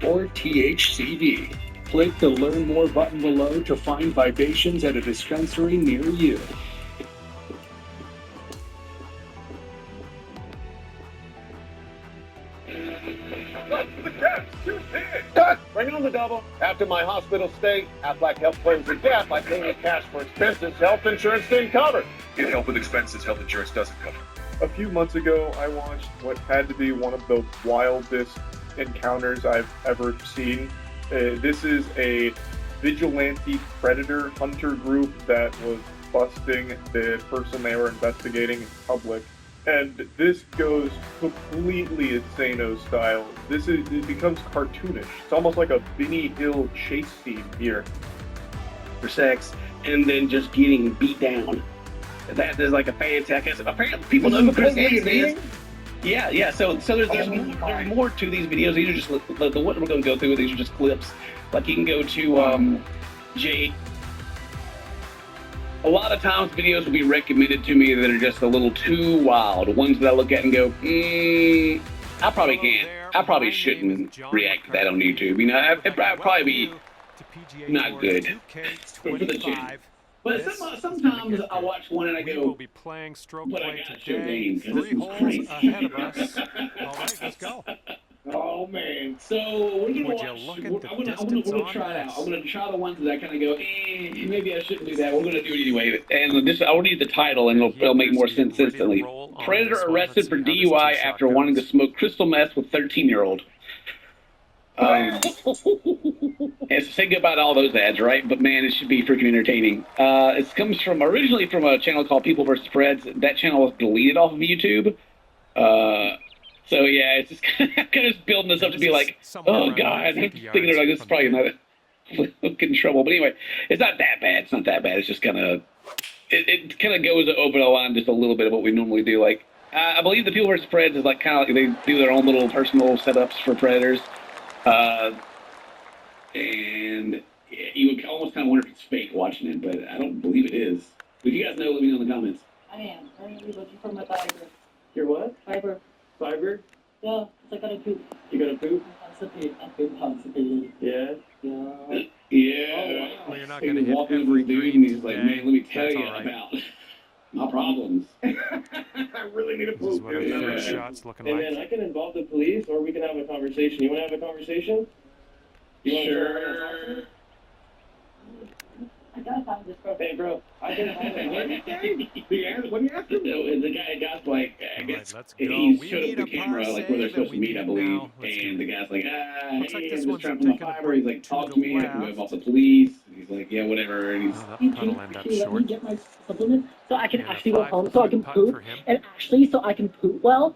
or THCD. Click the Learn More button below to find Vibations at a dispensary near you. Cut! Bring on the double. After my hospital stay, Aflac helped claim the death by paying me cash for expenses health insurance didn't cover. Get help with expenses health insurance doesn't cover. A few months ago, I watched what had to be one of the wildest encounters I've ever seen. This is a vigilante predator hunter group that was busting the person they were investigating in public. And this goes completely insano style. It becomes cartoonish. It's almost like a Benny Hill chase scene here. For sex, and then just getting beat down. That is like a fantastic. Apparently, people know who Chris Hansen is. Yeah. So there's more to these videos. These are just the what we're going to go through. These are just clips. Like you can go to Jay. A lot of times videos will be recommended to me that are just a little too wild. Ones that I look at and go, I probably can't. I probably shouldn't react to that on YouTube. You know, it'd probably be not good for the channel. But sometimes I watch one and I go, we'll be playing stroke but I play gotta show today. names, 'cause this 3 is holes crazy. ahead of us. All right, let's go. Oh man! So we're gonna Would you watch. look at I'm the gonna distance try on it out. this? I'm gonna try the ones that I kind of go, maybe I shouldn't do that. We're gonna do it anyway. And this, I'll read the title, and it'll make more sense instantly. Predator arrested for DUI after wanting to smoke crystal meth with 13-year-old. And so say goodbye to all those ads, right? But man, it should be freaking entertaining. It comes from originally from a channel called People vs. Freds. That channel was deleted off of YouTube. So yeah, it's just kind of just building this up to be like, oh god, thinking they're like, this is probably not in trouble. But anyway, it's not that bad. It's not that bad. It's just kind of it kind of goes over the line just a little bit of what we normally do. Like I believe the People vs. Freds is like kind of like they do their own little personal setups for predators. And yeah, you would almost kind of wonder if it's fake watching it, but I don't believe it is. If you guys know, let me know in the comments. I am. I'm going to be looking for my fiber. Your what? Fiber. Fiber? Yeah, because I got to poop. You gotta poop? Constipated. I've been constipated. Yeah. Yeah. Yeah. Well, you're not He going to was hit walking every with the dude, green and he's like, today. man, let me tell That's you all right. about my problems. I really need to This is poop. what our third shot's looking Hey like. man, I can involve the police, or we can have a conversation. You want to have a conversation? You want Sure. I got to find this girl. Hey bro, I can involve the What do you ask him? The guy's like, I guess let's go. he We showed need up the a camera, par like where they're save, supposed to and we meet, I need believe. now. Let's do And the it. guy's like, Looks like hey, this I'm one's just trying to taking my a fiber. He's break like, to talk the to me. I can left. move off the police. He's like, yeah, whatever. And he's, Oh, You that pudd'll can end up actually let me short. get my supplement so I can And a actually go home so I can 5-foot putt poop. for him. And actually, so I can poop well.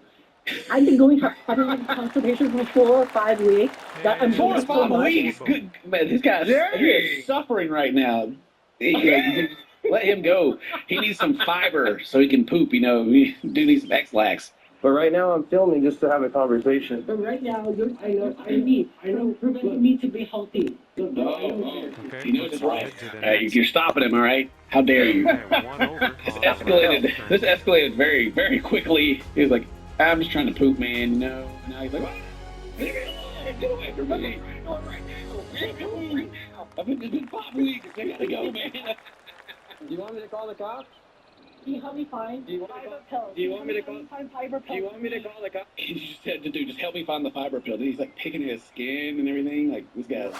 I've been going to constipation for 4 or 5 weeks. That I'm 4 or doing so 5 much. weeks. Good man, this guy's he is suffering right now. Let him go. He needs some fiber so he can poop. You know, we do need some X-Lax. But right now I'm filming just to have a conversation. But right now, you're preventing me to be healthy. Okay, He knows it's let's right. head to the next. You're stopping him, all right? How dare you? Okay, 1 over. This escalated. This escalated very, very quickly. He was like, "I'm just trying to poop, man." No. Now he's like, "Leave me alone. Get away from me. I'm going right now. I'm going right now. I've been 5 weeks. I gotta go, man." Do you want me to call the cops? Can you help me find Do you want me to fiber call- pills? do you want me to Can you call- find fiber Do pills? you want me to call the cops? He just said, "Dude, just help me find the fiber pill." He's like picking at his skin and everything. Like this guy's,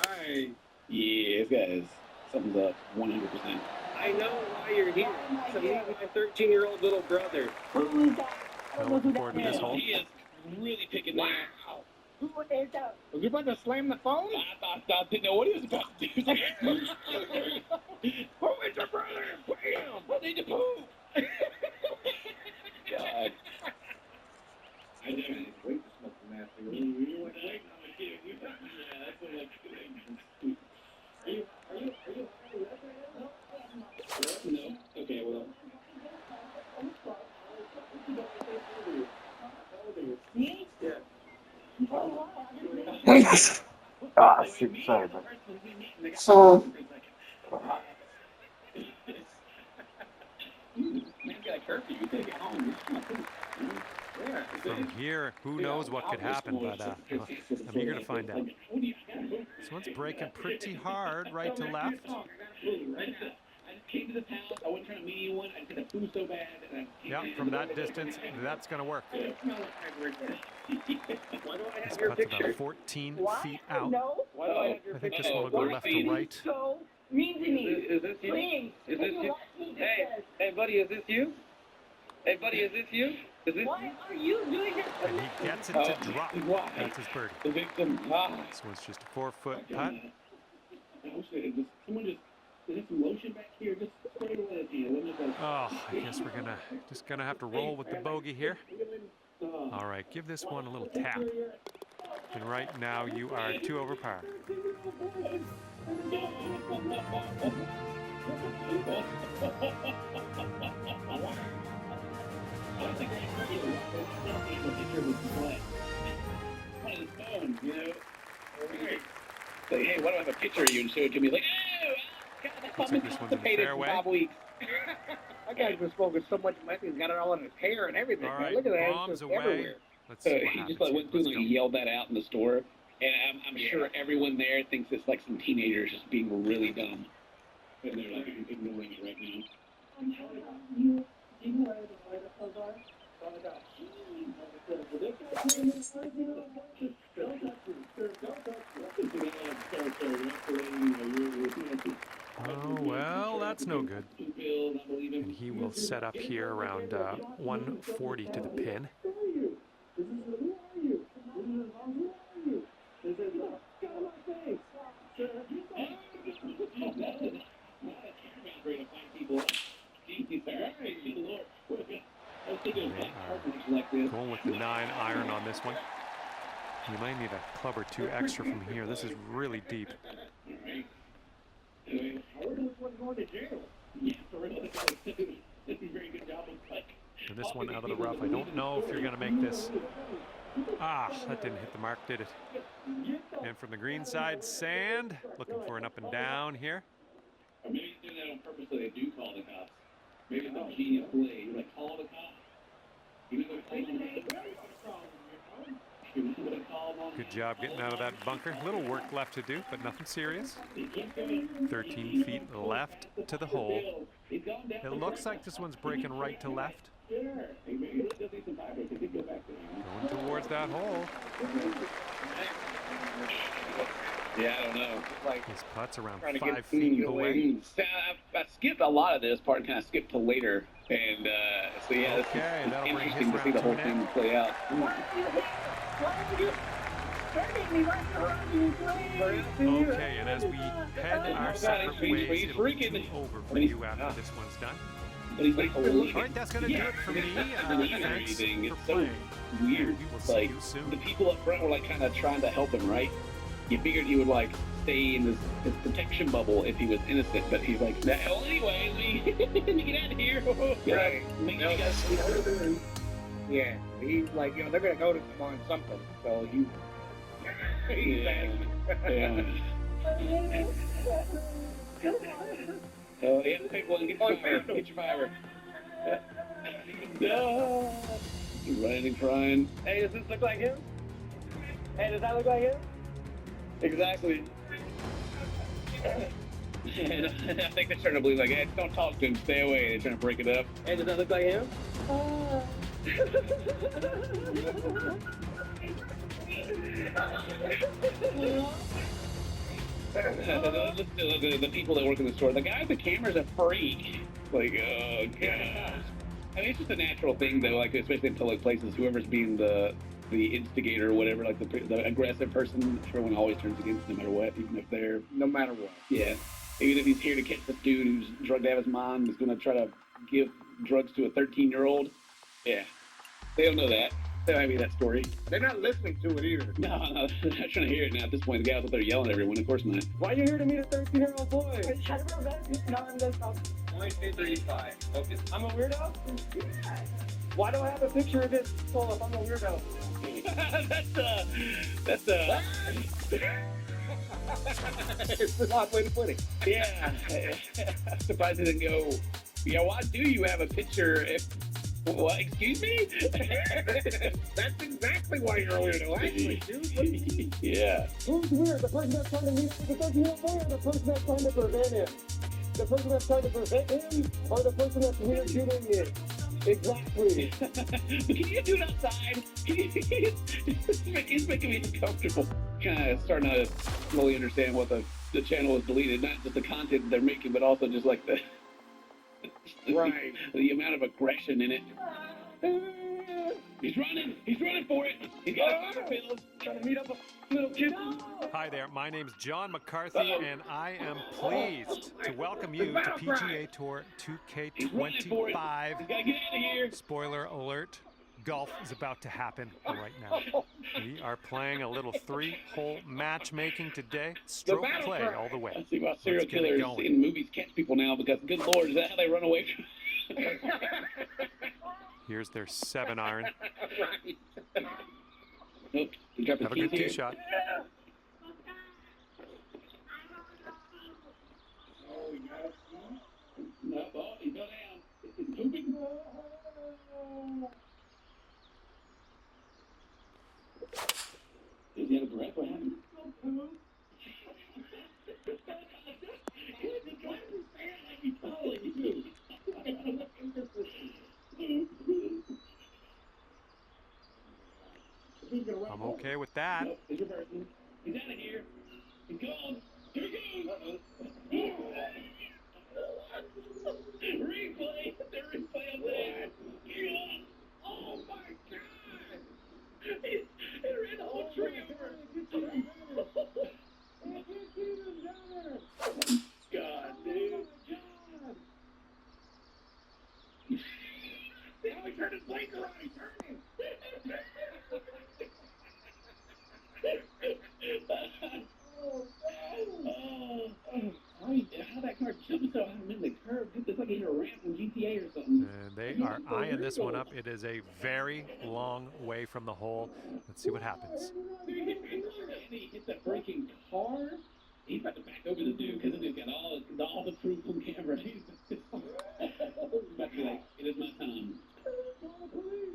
yeah, this guy is something's up, 100%. I know why you're here. To meet my 13-year-old little brother. Who is that? I don't know who Forward to that this is. hole. He is really picking that. Who is that? Was you about to slam the phone? I didn't know what he was about to do. Who is your brother? Bam! I need to poop. God. I definitely wait to smoke the mask. You went away? Yeah, that's what I do. Are you No? Okay, well. Me? Yeah. Ah, super sorry, bro. Man got a curfew. You take it home. From here, who knows what could happen, but I'm eager to find out. This one's breaking pretty hard right to left. I came to this house. I wasn't trying to meet anyone. I said the food so bad. Yeah, from that distance, that's going to work. Why do I This have your putt's picture? about 14 feet out. No. Why do I have your I think picture? this one will go left to right. So mean to me. Is this you? Please. Is this you? Hey, buddy, is this you? Hey, buddy, is this you? Is this Why are you doing this to And me? he gets it to drop. That's his birdie. The victim. This one's just a 4-foot putt. I wish someone just. Is there some lotion back here? Just spray it away at you. Oh, I guess we're just gonna have to roll with the bogey here. All right, give this one a little tap. And right now you are 2 over par. Say, hey, why do I have a picture of you and show it to me? Like, oh, God, that's Looks been like this one's in the constipated for fairway. 5 weeks. That guy's been smoking so much meth, he's got it all in his hair and everything. All Man. right, Look at that. bombs It's just away. everywhere. Let's see what He happens just like here. went through Let's and go. yelled that out in the store. And I'm sure everyone there thinks it's like some teenagers just being really dumb. And they're like ignoring it right now. You know where the microphones are? Oh my gosh. Oh, well, that's no good. And he will set up here around 140 to the pin. Going with the 9-iron on this one. You might need a club or 2 extra from here. This is really deep. And this one out of the rough. I don't know if you're going to make this. Ah, that didn't hit the mark, did it? And from the green side, sand. Looking for an up and down here. Or maybe he's doing that on purpose so they do call the cops. Maybe it's a genius play. You're like, call the cops. Good job getting out of that bunker. Little work left to do, but nothing serious. 13 feet left to the hole. It looks like this one's breaking right to left. Going towards that hole. Yeah, I don't know. Like, His putt's around trying to 5 get feet away. I skipped a lot of this part and kind of skipped to later. And so, yeah, Okay, it's that'll bring his interesting to see round the to whole an thing end. play out. Why are you hurting me right around you, please? Okay, and as we head our separate ways, it'll be 2 over for you after this one's done. But he's like, All right, that's going to do it for me. Thanks anything. for It's so playing. weird. We will It's see like you soon. the people up front were like kind of trying to help him, right? You figured he would like stay in this protection bubble if he was innocent, but he's like, well, anyways, we get out of here. Right. Make sure you guys sleep. Yeah, he's like, they're going to notice him on something. So you. Yeah. Oh, yeah, pick one. Get your fiver. Get your fiver. No. You're running and crying. Hey, does this look like him? Hey, does that look like him? Exactly. And I think they're starting to believe, like, hey, don't talk to him, stay away. They're trying to break it up. Hey, does that look like him? The people that work in the store, the guy at the camera's a freak. Like, oh, gosh. I mean, it's just a natural thing, though, like, especially in public places, whoever's being the instigator or whatever, like the aggressive person, everyone always turns against no matter what, even if they're, No matter what. yeah. Even if he's here to catch this dude who's drugged out of his mind, who's going to try to give drugs to a 13-year-old. Yeah. They don't know that. They don't have any of that story. They're not listening to it either. No, they're not trying to hear it now. At this point, the guy's up there yelling at everyone. Of course not. Why are you here to meet a 13-year-old boy? Only 35. Focus. I'm a weirdo? Why do I have a picture of this soul if I'm a weirdo? That's It's an odd way to put it. yeah. I'm surprised they didn't go, yeah, why do you have a picture if What? Excuse me? That's exactly why you're a weirdo, actually, dude. Yeah. Who's weird? The person that's trying to meet him because he's weird, the person that's trying to prevent him? The person that's trying to prevent him, or the person that's weird doing it? Exactly. Can you do it outside? It's making me uncomfortable. Kind of starting to slowly understand what the channel is deleted. Not just the content they're making, but also just like the Right. the amount of aggression in it. He's running. He's running for it. He's got fire pills. Trying to meet up a little kid. Hi there, my name's John McCarthy, and I am pleased to welcome you to PGA Tour He's running for it. 2K25. He's got to get out of here. Spoiler alert, golf is about to happen right now. We are playing a little 3-hole matchmaking today. Stroke play all the way. I see why serial Let's get it killers going. in movies catch people now because, good Lord, is that how they run away from? Here's their 7-iron. Right. Nope. He dropped his Have a good keys tee here. shot. No, oh, he fell down. He's pooping. Does he have a breath? What happened? I'm okay with that. Nope, he's reversing. He's out of here. He's gone. Here he goes. Replay. The replay on that. God. Oh my God. It ran the whole tree over. God, dude. Now he turned his blinker on. He turned him. How that car jumped so high in the curve? It's like in a ramp from GTA or something. And they are eyeing this one up. It is a very long way from the hole. Let's see what happens. He hit the freaking car. He's about to back over the dude because he's got all the proof from camera. He's about to be like, it is my time.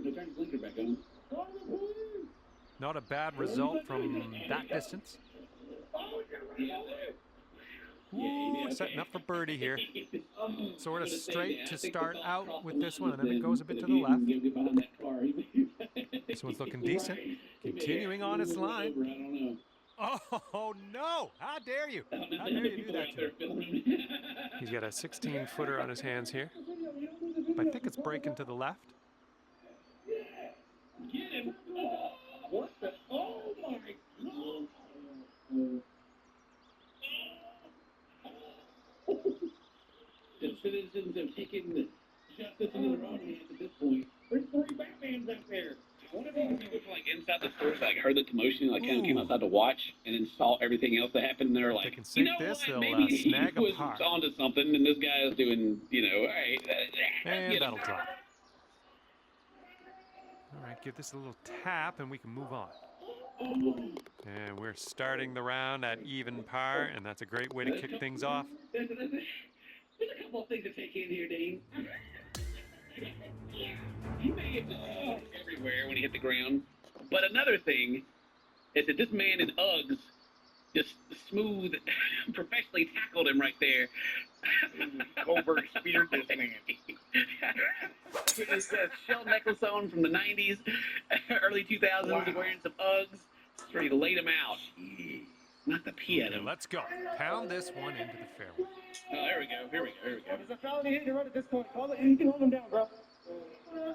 He'll turn his blinker back on. Not a bad result from that distance. Ooh, setting up for birdie here. Sort of straight to start out with this one, and then it goes a bit to the left. This one's looking decent. Continuing on its line. Oh, no! How dare you? How dare you do that to him? He's got a 16-footer on his hands here. I think it's breaking to the left. Get him! What the? Oh my God! The citizens have taken justice into their own hands at this point. There's 3 Batmans out there. What if you people like inside the store, like heard the commotion, like kind of came outside to watch, and then saw everything else that happened? And they're like, They can you sink know this, what? they'll Maybe snag he a was par. onto something, and this guy is doing, all right. And that'll drop. All right, give this a little tap, and we can move on. And we're starting the round at even par, and that's a great way to kick things off. There's a couple of things to take in here, Dean. He may have just everywhere when he hit the ground. But another thing is that this man in Uggs just smooth, professionally tackled him right there. Covert speared this man. It's a shell necklace on from the 90s, early 2000s, Wow. wearing some Uggs. Straight laid him out. Not the pee at Okay, him. let's go. Pound this one into the fairway. Oh, there we go. Here we go. It's a felony hit and run at this point. Call it, you can hold him down, bro.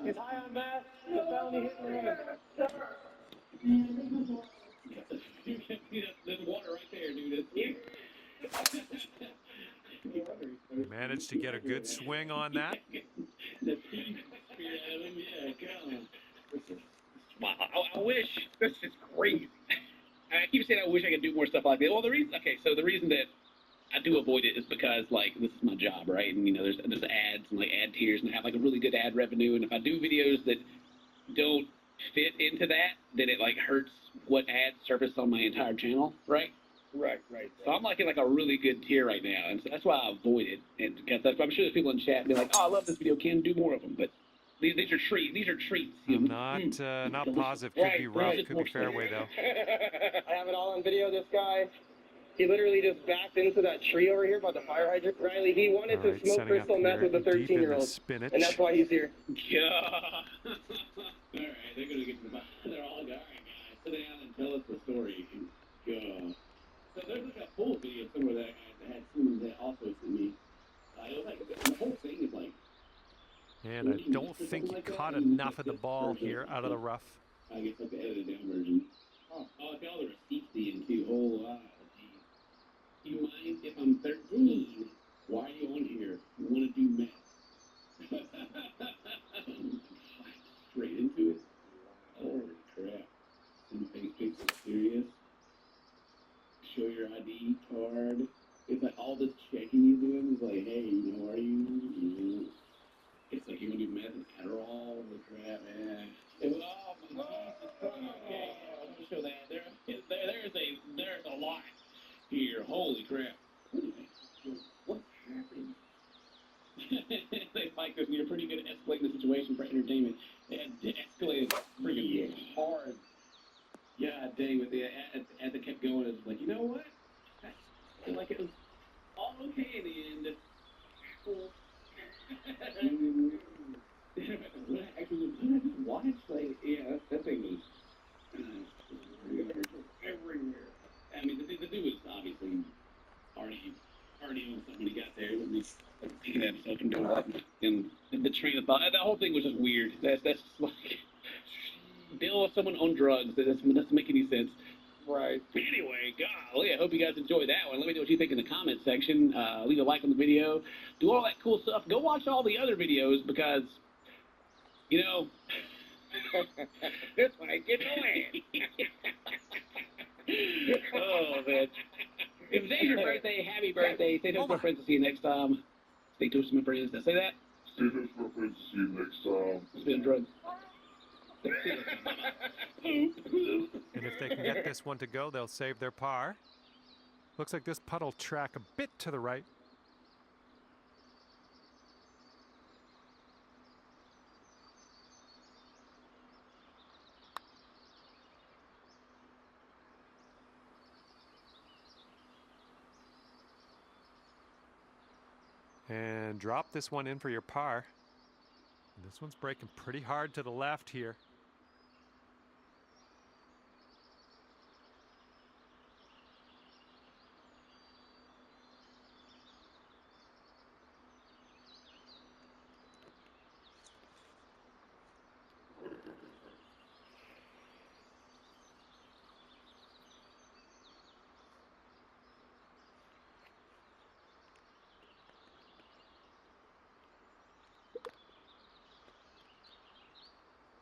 He's high on math. It's a felony hit and run. There's water right there, dude. We managed to get a good swing on that. The pee spear at him. Yeah, come on. Wow, I wish. This is crazy. I keep saying I wish I could do more stuff like that. Well, the reason that I do avoid it is because, like, this is my job, right? And, there's ads and, like, ad tiers, and I have, like, a really good ad revenue. And if I do videos that don't fit into that, then it, like, hurts what ads surface on my entire channel, right? Right. So I'm, like, in, like, a really good tier right now. And so that's why I avoid it. And because I'm sure there's people in chat be like, oh, I love this video, Ken, do more of them. But These are treats. These are treats. I'm not positive. Could be rough. Could be fairway though. I have it all on video. This guy, he literally just backed into that tree over here by the fire hydrant. Riley, he wanted to smoke crystal meth with a 13-year-old, and that's why he's here. Yeah. All right, they're gonna get to the bottom. They're all guys. Sit down and tell us the story. Yeah. So there's like a full video somewhere that I had seen that also sent me. It was like the whole thing is like. And I don't think he caught enough of the ball here out of the rough. I guess like the edited down version. Oh, look at all the receipts in too. Oh wow. Do you mind if I'm 13? Why are you on here? You want to do meth? Straight into it. Holy crap. Some face is serious. Show your ID card. It's like all this checking he's doing is like, hey, how are you? It's like you want to do meth and Adderall. Holy crap, man. It was, oh my Jesus Christ. Okay, yeah, I'll show that. There's a lot here. Holy crap. What happened? Mike goes, you're pretty good at escalating the situation for entertainment. They had to escalate freaking hard. God dang, with the as it kept going, it's like, you know what? I feel like it was all okay in the end. Cool. When I just watched, like, yeah, that thing was everywhere. I mean, the dude was obviously already on something when he got there. He was thinking that himself and doing that. And the train of thought, that whole thing was just weird. That's just like deal with someone on drugs. That doesn't make any sense. Right. Anyway, golly, I hope you guys enjoyed that one. Let me know what you think in the comment section. Leave a like on the video. Do all that cool stuff. Go watch all the other videos because, you know, this might get away. Oh, man. If today's your birthday, happy birthday. Stay tuned, my friends. To see you next time. Stay tuned, my friends. Did I say that? Stay tuned, my friends. See you next time. It's been drugs. And if they can get this one to go, they'll save their par. Looks like this putt will track a bit to the right. And drop this one in for your par. And this one's breaking pretty hard to the left here.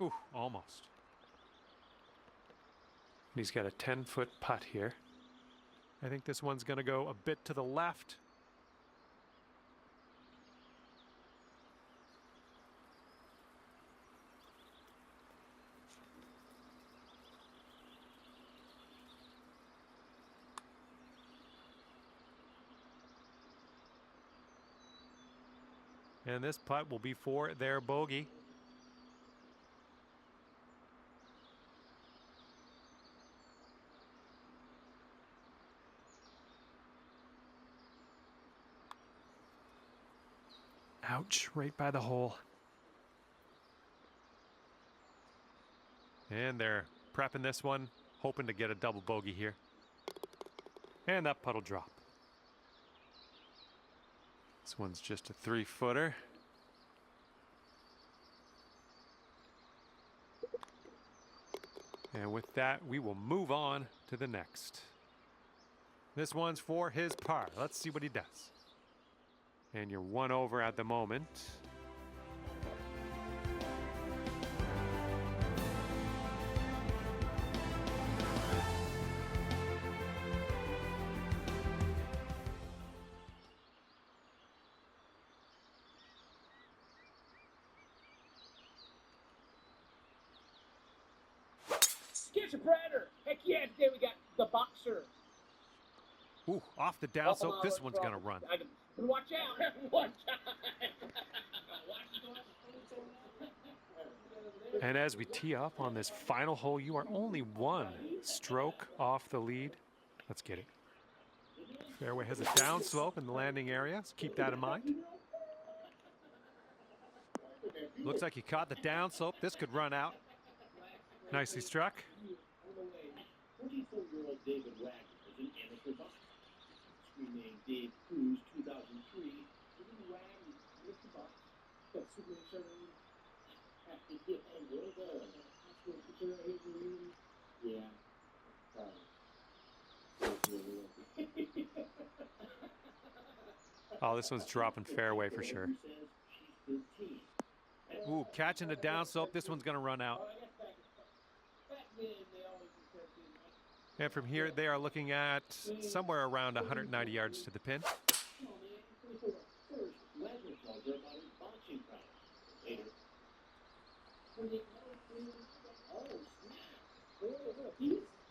Ooh, almost. And he's got a 10-foot putt here. I think this one's going to go a bit to the left. And this putt will be for their bogey. Ouch, right by the hole. And they're prepping this one, hoping to get a double bogey here. And that putt will drop. This one's just a 3-footer. And with that, we will move on to the next. This one's for his par. Let's see what he does. And you're 1 over at the moment. Catch a predator! Heck yeah, today we got the boxer. Ooh, off the down slope. This one's going to run. Watch out! Watch out! And as we tee up on this final hole, you are only one stroke off the lead. Let's get it. Fairway has a downslope in the landing area, so keep that in mind. Looks like he caught the downslope. This could run out. Nicely struck. 24-year-old David Wagner is an amateur boxer. Screen name Dave Cruz 2003. David Wagner with the box. Got Superman shirt on. Yeah. Oh, this one's dropping fairway for sure. Ooh, catching the downslope. This one's going to run out. And from here, they are looking at somewhere around 190 yards to the pin.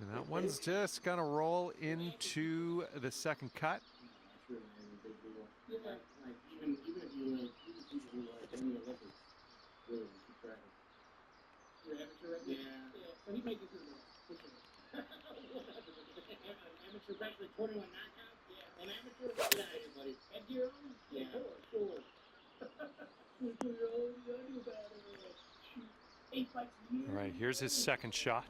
And that one's just going to roll into the second cut. All right, here's his second shot.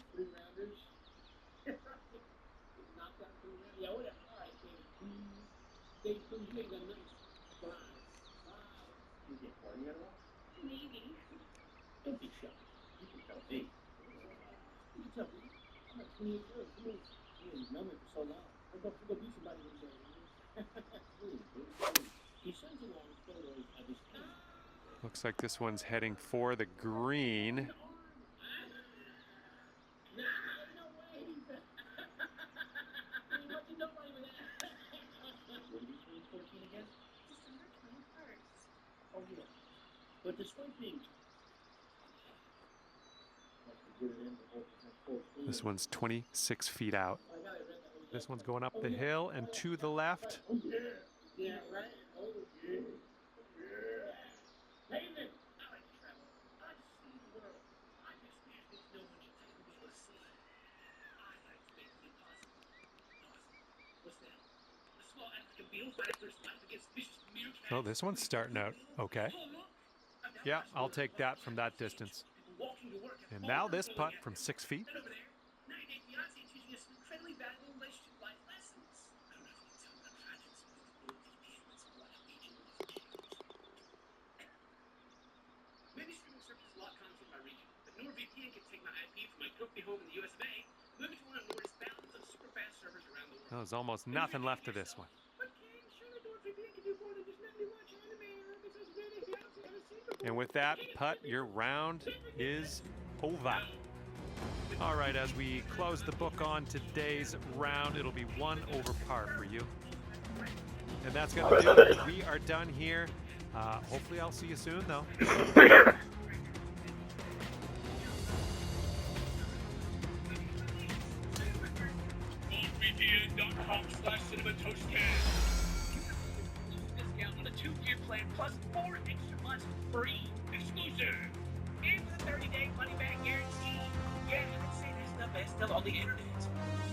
Maybe. Don't be shy. You can tell me. You can tell me. I'm like 28 years old. You've known me for so long. I'll go be somebody one day. He sends along photos of his team. Looks like this one's heading for the green. But despite being This one's 26 feet out. This one's going up the hill and to the left. yeah, right. Oh, yeah. Hey, man. I like to travel. I like to see the world. I just wish that no one should take me to a sea. I like to make the impossible. Awesome. What's that? A small African beetle fighting for its life against vicious meerkats. Oh, this one's starting out okay. Yeah, I'll take that from that distance. And now this putt from 6 feet. Many streaming services lock content by region, but NordVPN can take my IP from my trophy home in the US of A, move it to one of Nord's thousands of super fast servers around the world. There's almost nothing left to this one. And with that putt, your round is over. All right, as we close the book on today's round, it'll be 1 over par for you. And that's going to do it. We are done here. Hopefully I'll see you soon, though. NordVPN.com/cinematoastcast. Discount on a 2-year plan plus 4 extra months free. Exclusive. And with a 30-day money-back guarantee. Yeah, I'd say that's the best of all the internet.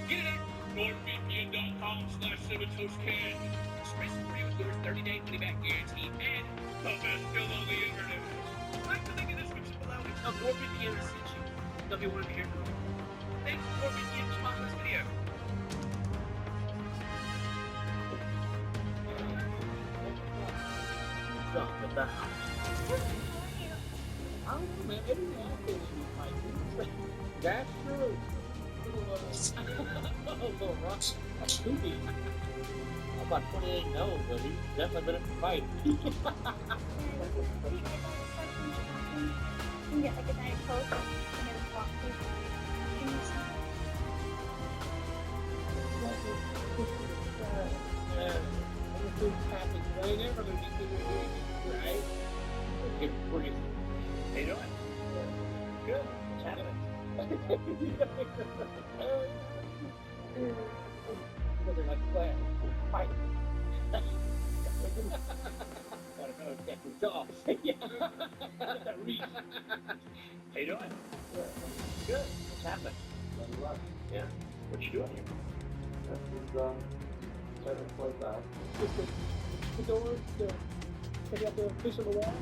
Get it at NordVPN.com/cinematoastcast. Express free with Nord's 30-day money-back guarantee and the best deal on the internet. Click the link in the description below and tell NordVPN to send you. They'll be one of your group. Thanks for NordVPN for sponsoring this video. At the house. I don't know, man. Maybe the asshole might be. That's true. A little rough. Could be. I'm about 28 no, but he's definitely been in a fight. You can get like a Diet Coke and then walk through Right? How you doing? Good. What's happening? Nothing like play. Fight. Yeah. How you doing? Good. What's happening? Yeah. What you doing here? Just the door, take out the fish on the wall.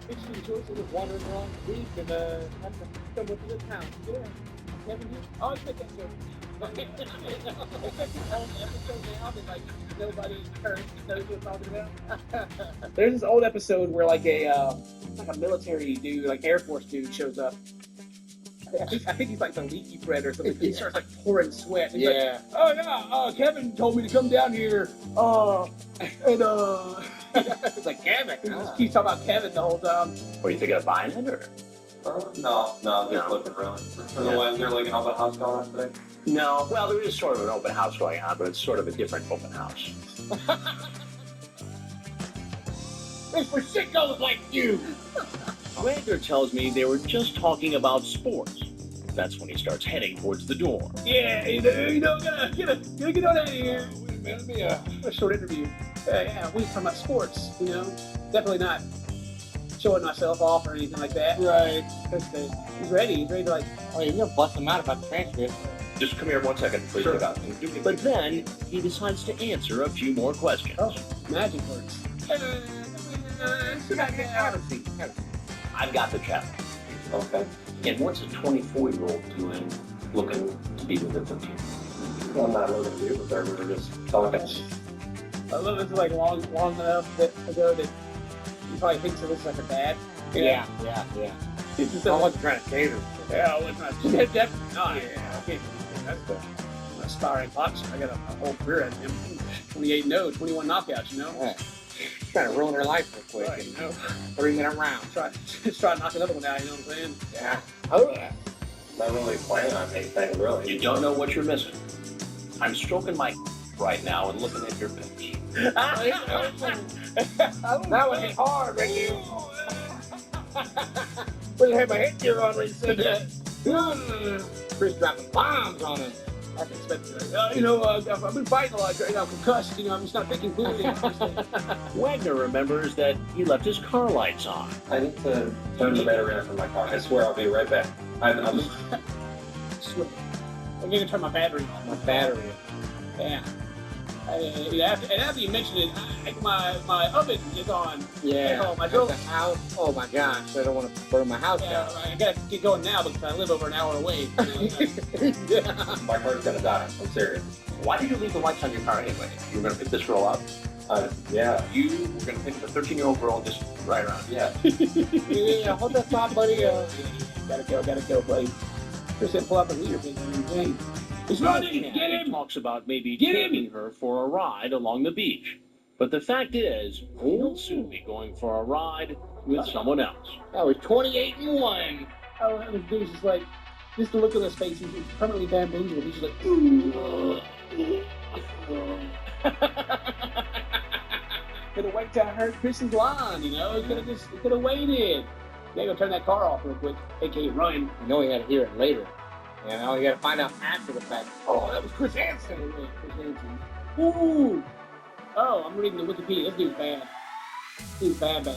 Interesting choices of wandering around the beach and having to come with the town. Yeah. Kevin, you always make that joke. Especially on the episode now that like nobody knows what we're talking about. There's this old episode where like a military dude, like Air Force dude, shows up. I think he's like the leaky bread or something. He starts like pouring sweat. He's like, oh yeah, Kevin told me to come down here. It's like Kevin. He's talking about Kevin the whole time. Were you thinking of buying it or? No, just looking around. Is there like an open house going on today? No. Well, there is sort of an open house going on, but it's sort of a different open house. It's for sickos like you. Wagner tells me they were just talking about sports. That's when he starts heading towards the door. Yeah, gotta get on out of here. Wait a minute, it'll be a short interview. Yeah, we talking about sports, Definitely not showing myself off or anything like that. Right. He's ready. He's ready to like. Oh, you're gonna bust him out about the transcript. Just come here 1 second, please. Sure. But then he decides to answer a few more questions. Oh, magic works. Have a seat. I've got the challenge. Okay. And what's a 24-year-old doing looking to be with a 15? Well, I'm not looking to be with her. We were just talking. I love this like long enough ago that he probably thinks of this like a dad. Yeah. It's just I wasn't trying to cater. Yeah, I wasn't trying to. Definitely not. Yeah, I can't. That's the aspiring boxer. I got a whole career at him. 28-0, 21 knockouts. Right. Trying to ruin her life real quick. Right, Bring it around. try to knock another one out. You know what I'm saying? Yeah. Oh yeah. Not really planning on anything really. You don't know what you're missing. I'm stroking my right now and looking at your pitch. That would be hard, right here. Well, you had my headgear on when you said that. Chris dropping bombs on him. I can expect it. I've been fighting a lot. I'm concussed. I'm just not thinking clearly. Wagner remembers that he left his car lights on. I need to turn the battery on for my car. I swear I'll be right back. I'm I'm gonna turn my battery on. my battery. Yeah. After you mentioned it, my oven is on. Yeah. At home. I At drove. the house. Oh my gosh! I don't want to burn my house down. I gotta get going now because I live over an hour away. Yeah. My car's gonna die. I'm serious. Why did you leave the lights on your car anyway? You were going to pick this girl up? Yeah. You were going to pick the 13-year-old girl and just ride around. Yeah. Yeah, hold that thought, buddy. Gotta go, buddy. Chris said pull out the leader, big. He's running! Get him! He talks about maybe Get him! taking her for a ride along the beach. But the fact is, he'll soon be going for a ride with someone else. That was 28-1. Oh, and the dude's just like, just the look on his face, he's permanently bamboozled. He's just like, ooh. Could have waited till I heard Chris's line, He could have waited. Yeah, go turn that car off real quick, aka run. You know he had to hear it later. You got to find out after the fact. Oh, that was Chris Hansen. Chris Hansen. Ooh. Oh, I'm reading the Wikipedia. This dude's bad. Dude's bad.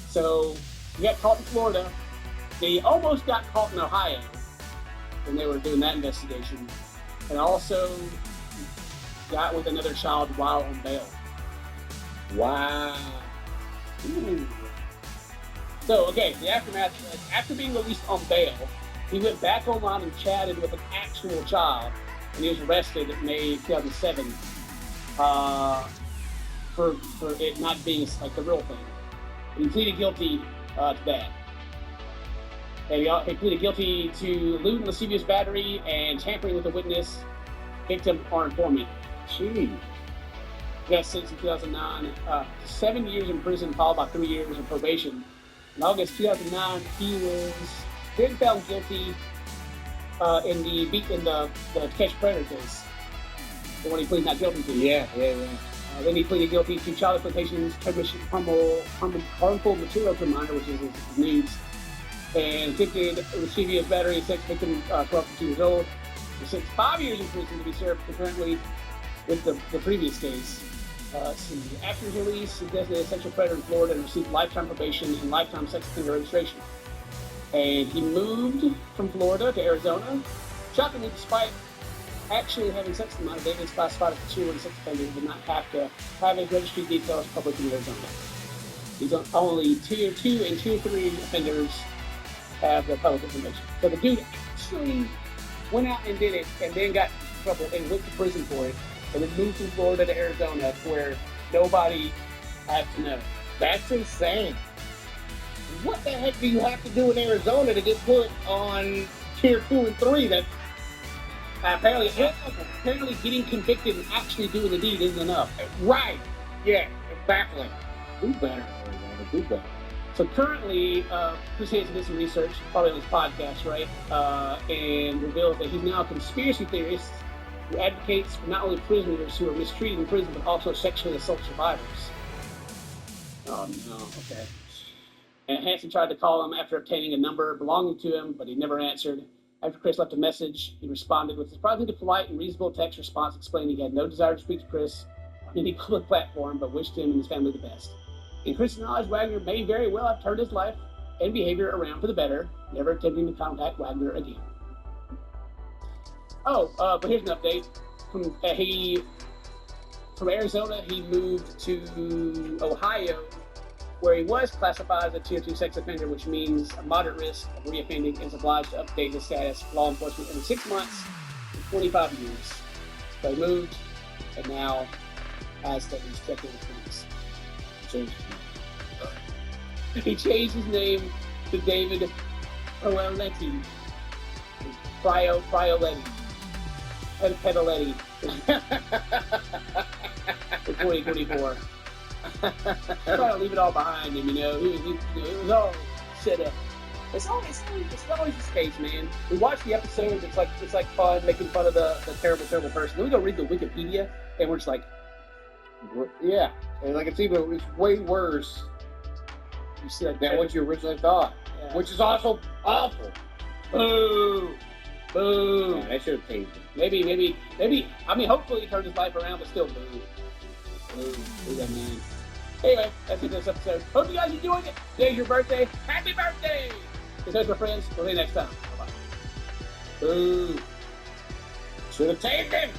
So, he got caught in Florida. They almost got caught in Ohio when they were doing that investigation. And also got with another child while on bail. Wow. Ooh. So, okay, the aftermath, after being released on bail, he went back online and chatted with an actual child, and he was arrested in May 2007 for it not being like the real thing. And he pleaded guilty to that. And he pleaded guilty to lewd and lascivious battery and tampering with a witness, victim, or informant. Gee. He got sentenced in 2009, 7 years in prison, followed by 3 years of probation. In August 2009, he was then found guilty in the Catch Predator case, the one he pleaded not guilty to. Yeah. Then he pleaded guilty to child exploitation, transmission harmful material to a minor, which is his nudes, and convicted lascivious battery, sex victim, 12 to 2 years old. He sentenced 5 years in prison to be served concurrently with the previous case. Let's see. After his release, he designated a sexual predator in Florida and received lifetime probation and lifetime sex offender registration. And he moved from Florida to Arizona. Shockingly, despite actually having sex with him, David is classified as a tier 1 sex offender and did not have to have his registry details public in Arizona. These are only tier 2 and tier 3 offenders have the public information. So the dude actually went out and did it and then got in trouble and went to prison for it and then moved from Florida to Arizona where nobody had to know. That's insane. What the heck do you have to do in Arizona to get put on tier 2 and 3? That's apparently getting convicted and actually doing the deed isn't enough. right. Yeah, it's baffling. Do better, Arizona. Do better. So currently, Chris Hansen did some research, probably on his podcast, right? And revealed that he's now a conspiracy theorist who advocates for not only prisoners who are mistreated in prison, but also sexually assault survivors. Oh no, okay. And Hansen tried to call him after obtaining a number belonging to him, but he never answered. After Chris left a message, he responded with a surprisingly polite and reasonable text response explaining he had no desire to speak to Chris on any public platform, but wished him and his family the best. In Chris's knowledge, Wagner may very well have turned his life and behavior around for the better, never attempting to contact Wagner again. But here's an update. From Arizona, he moved to Ohio, where he was classified as a tier 2 sex offender, which means a moderate risk of reoffending, and is obliged to update his status for law enforcement every 6 months in 25 years. So he moved, and now has to he's checking with police. He changed his name to David Prioletti. Prioletti. Pedaletti. For 2024. Trying to leave it all behind him, it was all set up. It's always this case, man. We watch the episodes, it's like fun, making fun of the terrible person. Then we go read the Wikipedia, and we're just like, yeah, and like it's way worse. You see than what you originally thought, which is also awful. Boo. Yeah, I should have paid him. Maybe. I mean, hopefully he turned his life around, but still, boo. Boo that man. Anyway, that's it for this episode. Hope you guys are enjoying it. Today's your birthday. Happy birthday! This is my friends. We'll see you next time. Bye-bye. Boo. Should have taken him.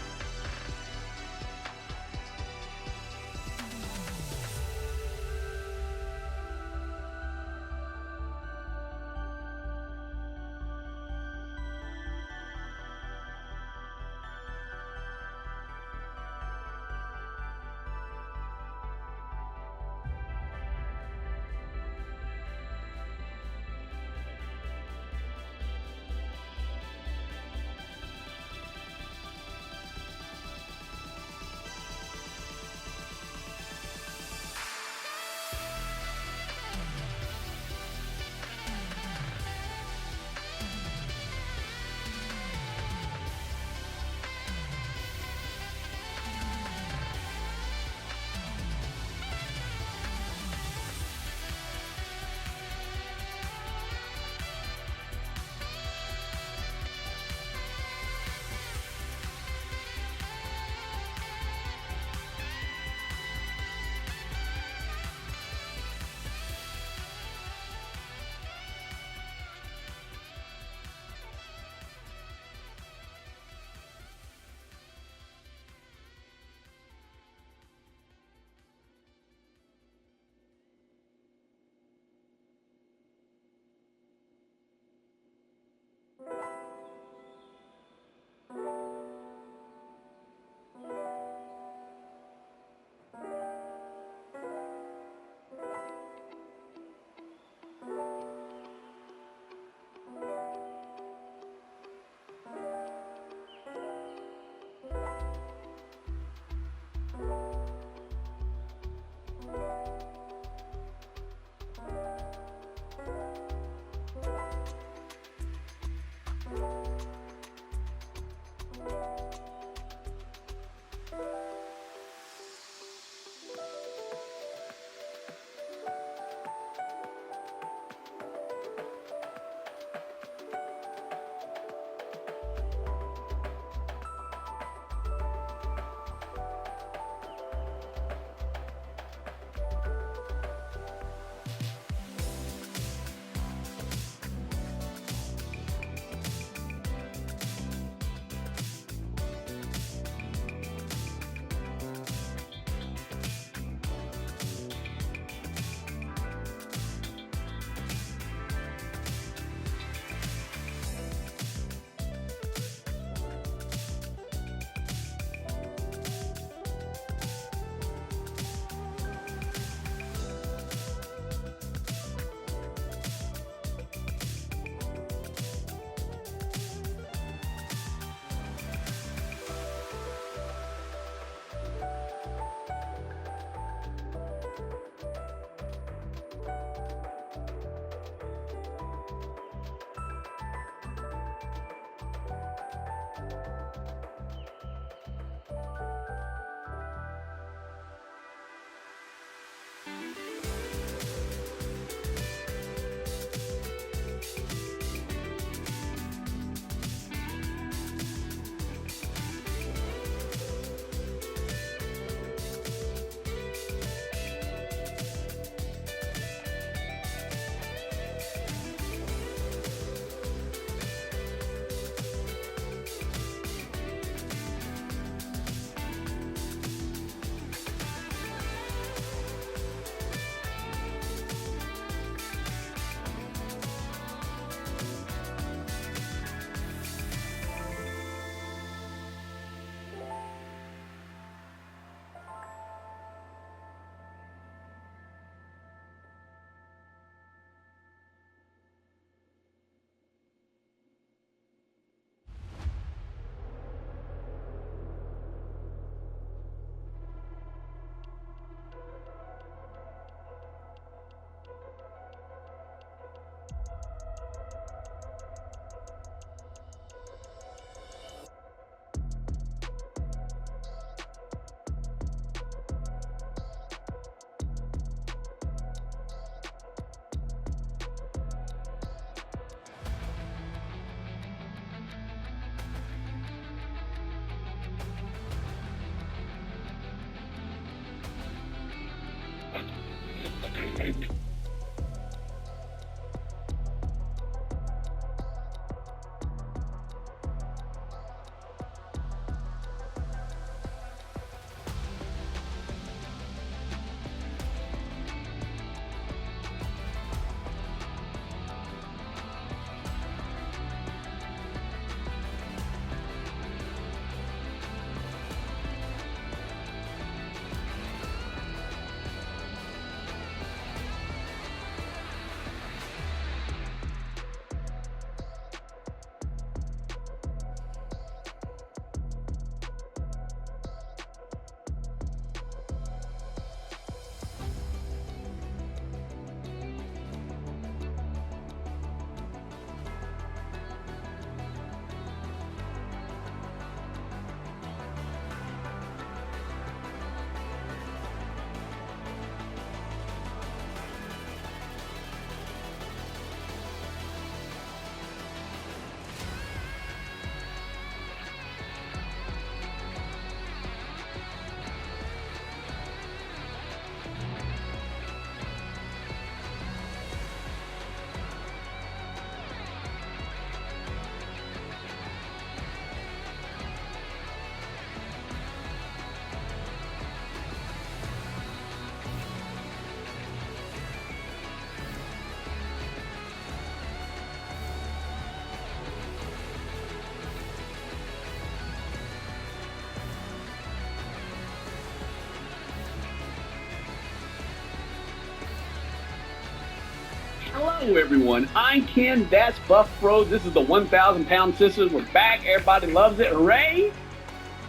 Hello, everyone. I'm Ken. That's Buff Bros. This is the 1,000-pound sisters. We're back. Everybody loves it. Hooray!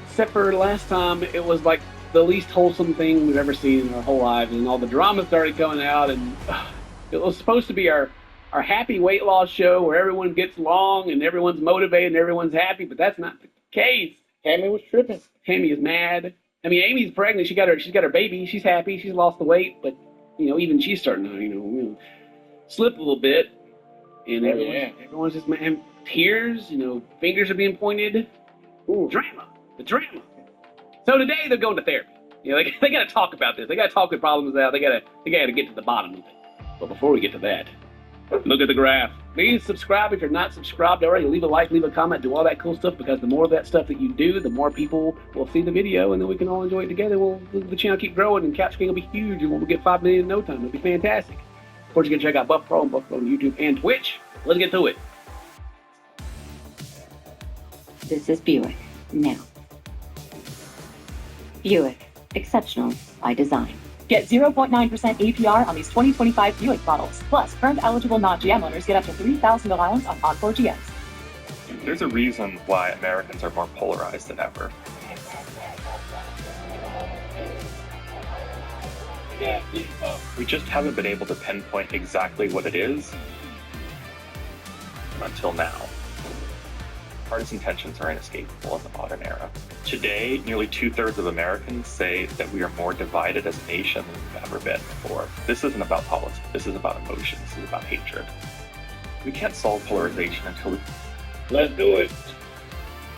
Except for last time, it was like the least wholesome thing we've ever seen in our whole lives, and all the drama started coming out, and it was supposed to be our happy weight loss show where everyone gets along and everyone's motivated and everyone's happy, but that's not the case. Tammy was tripping. Tammy is mad. I mean, Amy's pregnant. She got her baby. She's happy. She's lost the weight, but even she's starting to slip a little bit. And everyone's just mad. Tears. Fingers are being pointed. Ooh, drama. The drama. So today they're going to therapy. They got to talk about this. They got to talk their problems out. They got to get to the bottom of it. But before we get to that, look at the graph. Please subscribe if you're not subscribed already. Leave a like, leave a comment, do all that cool stuff, because the more of that stuff that you do, the more people will see the video, and then we can all enjoy it together. The channel keep growing, and Couch King will be huge, and we'll get 5 million in no time. It'll be fantastic. Of course, you can check out Buff Pro and Buff Pro on YouTube and Twitch. Let's get to it. This is Buick. Now. Buick. Exceptional by design. Get 0.9% APR on these 2025 Buick models. Plus, current eligible non-GM owners get up to $3,000 allowance on Encore GMs. There's a reason why Americans are more polarized than ever. We just haven't been able to pinpoint exactly what it is until now. Partisan tensions are inescapable in the modern era. Today, nearly 2/3 of Americans say that we are more divided as a nation than we've ever been before. This isn't about politics. This is about emotion. This is about hatred. We can't solve polarization until we... Let's do it.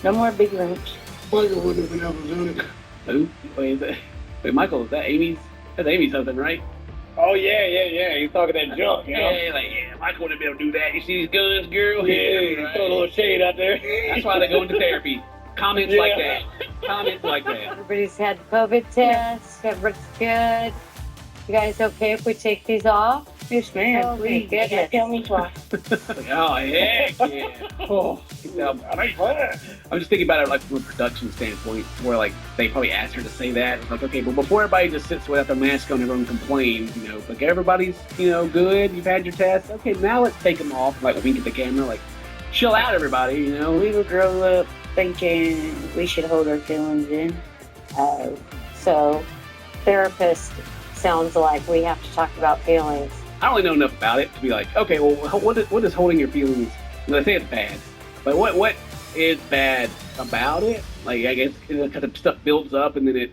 No more big lunch. Michael would have been able to do it. Who? Wait, Michael, is that Amy's? That's Amy's husband, right? Oh, yeah. He's talking that junk, Michael wouldn't be able to do that. You see these guns, girl? Yeah, right. throw a little shade out there. That's why they go into therapy. Comments like that. Comments like that. Everybody's had COVID tests. Everybody's good. You guys okay if we take these off? Yes, ma'am. Oh, Please. goodness. Tell me twice. Oh, heck yeah. Oh, I'm just thinking about it like from a production standpoint, where like they probably asked her to say that. It's like, okay, but before everybody just sits without their mask on, everyone complains, like everybody's, good, you've had your test. Okay, now let's take them off. Like wink at the camera, like chill out, everybody, We were grown up thinking we should hold our feelings in. So, therapist sounds like we have to talk about feelings. I don't really know enough about it to be like, okay, well, what is holding your feelings? They say it's bad, but what is bad about it? Like, I guess because the stuff builds up and then it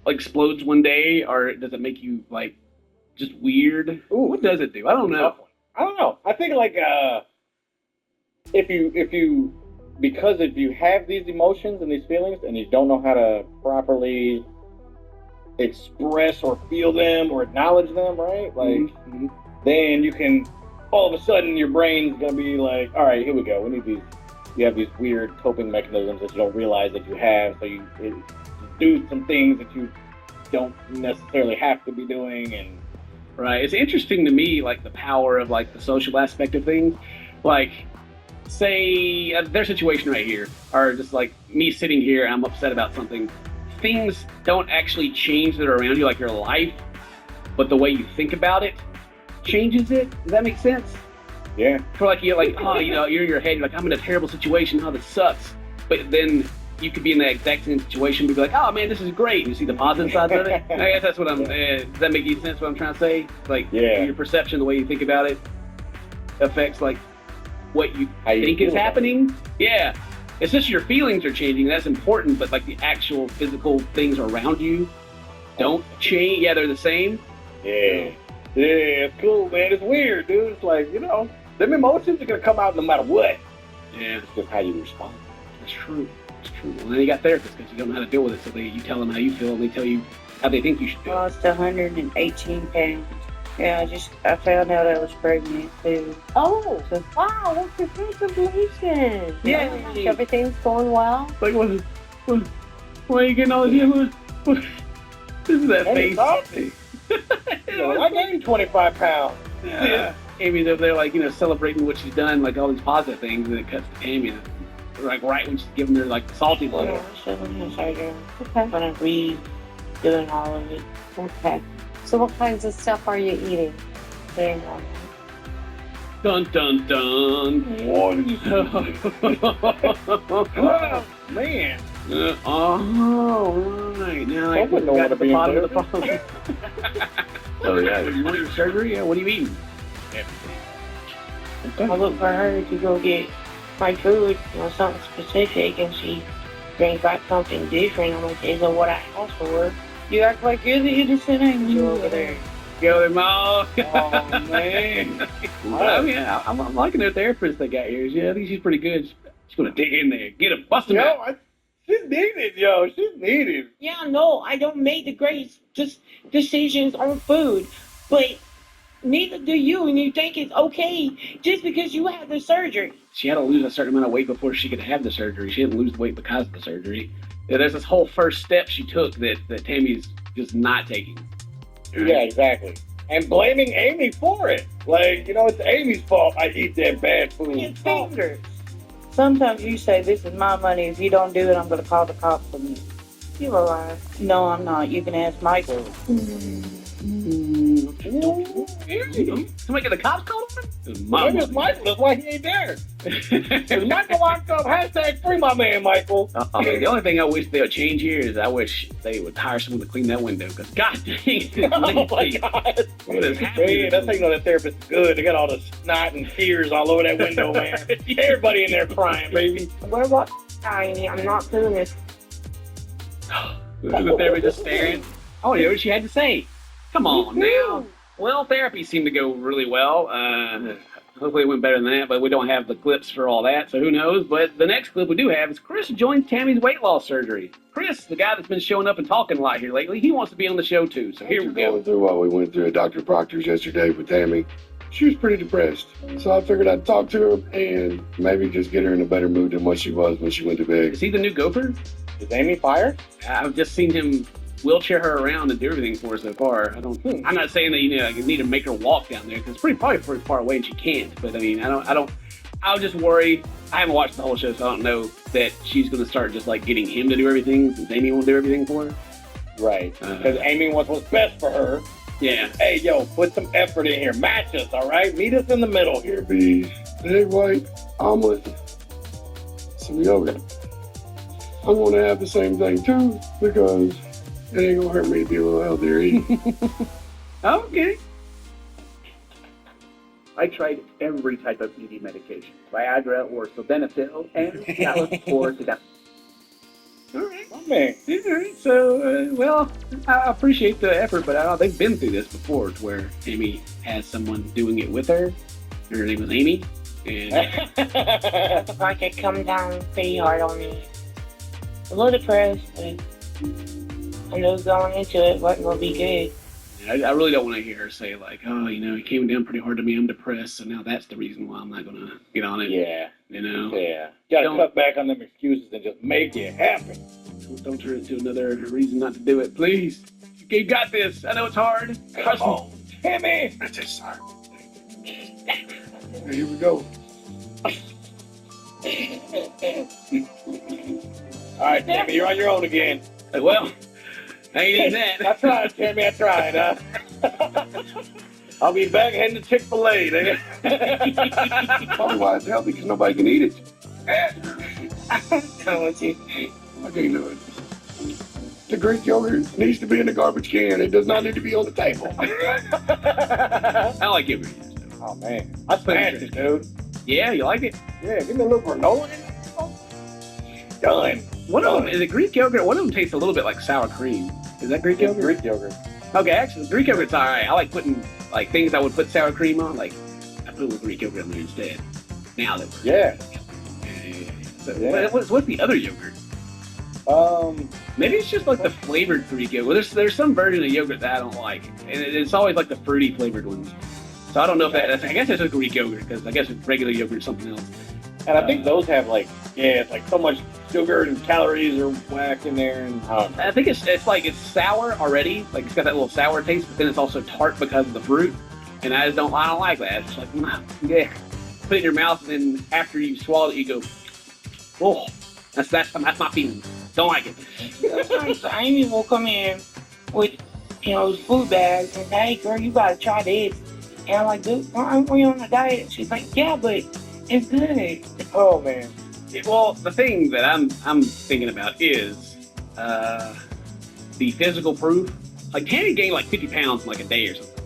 explodes one day, or does it make you like just weird? Ooh, what does it do? I don't know. I think like if you have these emotions and these feelings and you don't know how to properly express or feel them or acknowledge them, right? Like, then you can, all of a sudden your brain's gonna be like, all right, here we go. We need these. You have these weird coping mechanisms that you don't realize that you have, so you do some things that you don't necessarily have to be doing. And right, it's interesting to me, like the power of like the social aspect of things. Like, say their situation right here, or just like me sitting here and I'm upset about something. Things don't actually change that are around you, like your life, but the way you think about it changes it. Does that make sense? Yeah. For like you're in your head, you're like, I'm in a terrible situation, this sucks. But then you could be in that exact same situation and be like, oh man, this is great. You see the positive sides of it. I guess that's what I'm. Does that make any sense? What I'm trying to say? Like, your perception, the way you think about it, affects like what you think is happening. Yeah. It's just your feelings are changing. That's important, but like the actual physical things around you don't change. Yeah, they're the same. Yeah, it's cool, man. It's weird, dude. It's like, them emotions are gonna come out no matter what. Yeah, it's just how you respond. That's true. It's true. Well, then you got therapists because you don't know how to deal with it. So you tell them how you feel, and they tell you how they think you should do it. Lost 118 pounds. Yeah, I found out I was pregnant too. Oh, wow, well, congratulations. Yeah. Everything's going well. Like, why are you getting all this? This is that face. I gained 25 pounds. Yeah. Amy's over there, like, celebrating what she's done, like all these positive things, and it cuts to Amy, like right when she's giving her like the salty look. Yeah, okay. When I'm doing all of it. Okay. So what kinds of stuff are you eating? Dun dun dun. What is Oh, man. Oh, right. Now I Someone don't got wanna to the be bottom of the in phone. So, yeah, you want your surgery? Yeah, what do you mean? I look for her to go get my food, something specific, and she brings back something different. I'm like, isn't what I asked for. You act like you're the innocent angel over there. Go there, Mom. Oh, man. I mean, I'm liking their therapist they got here. Yeah, I think she's pretty good. She's going to dig in there. Get him. Bust him out. She's needed, yo. She's needed. Yeah, no, I don't make the great decisions on food, but neither do you, and you think it's okay just because you had the surgery. She had to lose a certain amount of weight before she could have the surgery. She didn't lose the weight because of the surgery. Yeah, there's this whole first step she took that Tammy's just not taking. Right? Yeah, exactly. And blaming Amy for it. Like, it's Amy's fault I eat that bad food. It's fingers. Sometimes you say, this is my money. If you don't do it, I'm going to call the cops on you. You're a liar. No, I'm not. You can ask Michael. Somebody get the cops called on him? Maybe it's Michael. That's why he ain't there. Is Michael locked up? #, free my man, Michael. The only thing I wish they would change here is I wish they would hire someone to clean that window. Because, God dang it. Oh, my God. What is Man, happening? that's how you know that therapist is good. They got all the snot and tears all over that window, man. Everybody in there crying, baby. What about I'm not doing this. The therapist just staring. Oh, you know what she had to say. Come on now. Well, therapy seemed to go really well. Hopefully it went better than that, but we don't have the clips for all that, so who knows. But the next clip we do have is Chris joins Tammy's weight loss surgery. Chris, the guy that's been showing up and talking a lot here lately, he wants to be on the show too, so here we go. Going through what we went through at Dr. Proctor's yesterday with Tammy. She was pretty depressed, so I figured I'd talk to her and maybe just get her in a better mood than what she was when she went to bed. Is he the new gopher? Is Amy fired? I've just seen him wheelchair her around and do everything for her so far. I'm not saying that you need to make her walk down there because it's probably pretty far away and she can't. But I mean, I'll just worry. I haven't watched the whole show, so I don't know that she's going to start just like getting him to do everything since Amy won't do everything for her. Right. Because Amy wants what's best for her. Yeah. Hey, yo, put some effort in here. Match us, all right? Meet us in the middle here. Be an egg white omelet, some yogurt. I want to have the same thing too because it ain't gonna hurt me to be a little healthier eating. Okay. I tried every type of ED medication, Viagra or sildenafil, and that was for the death. All right. Oh, man. All right. So, well, I appreciate the effort, but they've been through this before to where Amy has someone doing it with her. Her name was Amy. And Like it come down pretty hard on me. A little depressed, but I know going into it wasn't going to be good. I really don't want to hear her say, like, oh, it came down pretty hard to me. I'm depressed, so now that's the reason why I'm not going to get on it. Yeah. Yeah. Gotta cut back on them excuses and just make it happen. Don't turn it into another reason not to do it, please. You got this. I know it's hard. Come on, Timmy. That's it, sir. Here we go. All right, Timmy, you're on your own again. Well, I ain't eating that. I tried, Timmy. I tried. I'll be back heading to Chick-fil-A. Probably why it's healthy because nobody can eat it. Come with you. I can't do it. The Greek yogurt needs to be in the garbage can. It does not need to be on the table. I like it. Oh, man. I smashed it, dude. Yeah, you like it? Yeah, give me a little granola in it. Done. One of them is a Greek yogurt. One of them tastes a little bit like sour cream. Is that Greek yogurt? Greek yogurt. Okay, actually, Greek yogurt's all right. I like putting things I would put sour cream on. Like I put a little Greek yogurt on there instead. Now that we're So what's the other yogurt? Maybe it's just like the flavored Greek yogurt. There's some version of yogurt that I don't like, and it's always like the fruity flavored ones. So I don't know if I guess it's a Greek yogurt because I guess regular yogurt is something else. And I think those have it's like so much sugar and calories are whacked in there. And I think it's sour already. Like it's got that little sour taste, but then it's also tart because of the fruit. And I don't like that. It's like, yeah, put it in your mouth, and then after you swallow it, you go, oh, that's my feeling. Don't like it. Sometimes Amy will come in with, food bags and, hey, girl, you gotta try this. And I'm like, dude, aren't we on a diet? She's like, yeah, but it's good. Oh man. Well, the thing that I'm thinking about is the physical proof. Like Tammy gained like 50 pounds in like a day or something.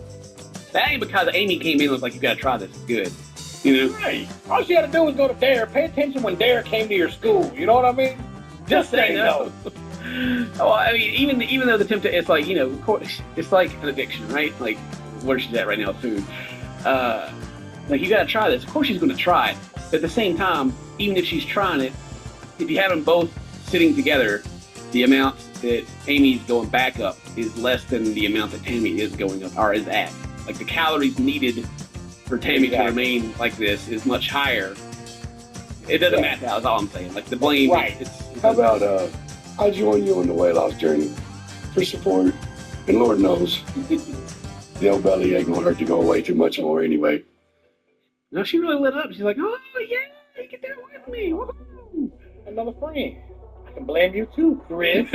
That ain't because Amy came in and was like, you gotta try this, it's good. You know? Right. All she had to do was go to Dare. Pay attention when Dare came to your school. You know what I mean? Just say no. Well, I mean, even though the temptation, it's like, you know, of course, it's like an addiction, right? Like where she's at right now with food. Like you gotta try this. Of course she's gonna try it. But at the same time, even if she's trying it, if you have them both sitting together, the amount that Amy's going back up is less than the amount that Tammy is going up or is at. Like the calories needed for Tammy to remain like this is much higher. It doesn't matter. That's all I'm saying. Like the blame. Right. How about I join you on the weight loss journey for support, and Lord knows the old belly ain't gonna hurt to go away too much more anyway. No, she really lit up. She's like, oh yeah, you get there with me. Woo-hoo. Another friend. I can blame you too, Chris.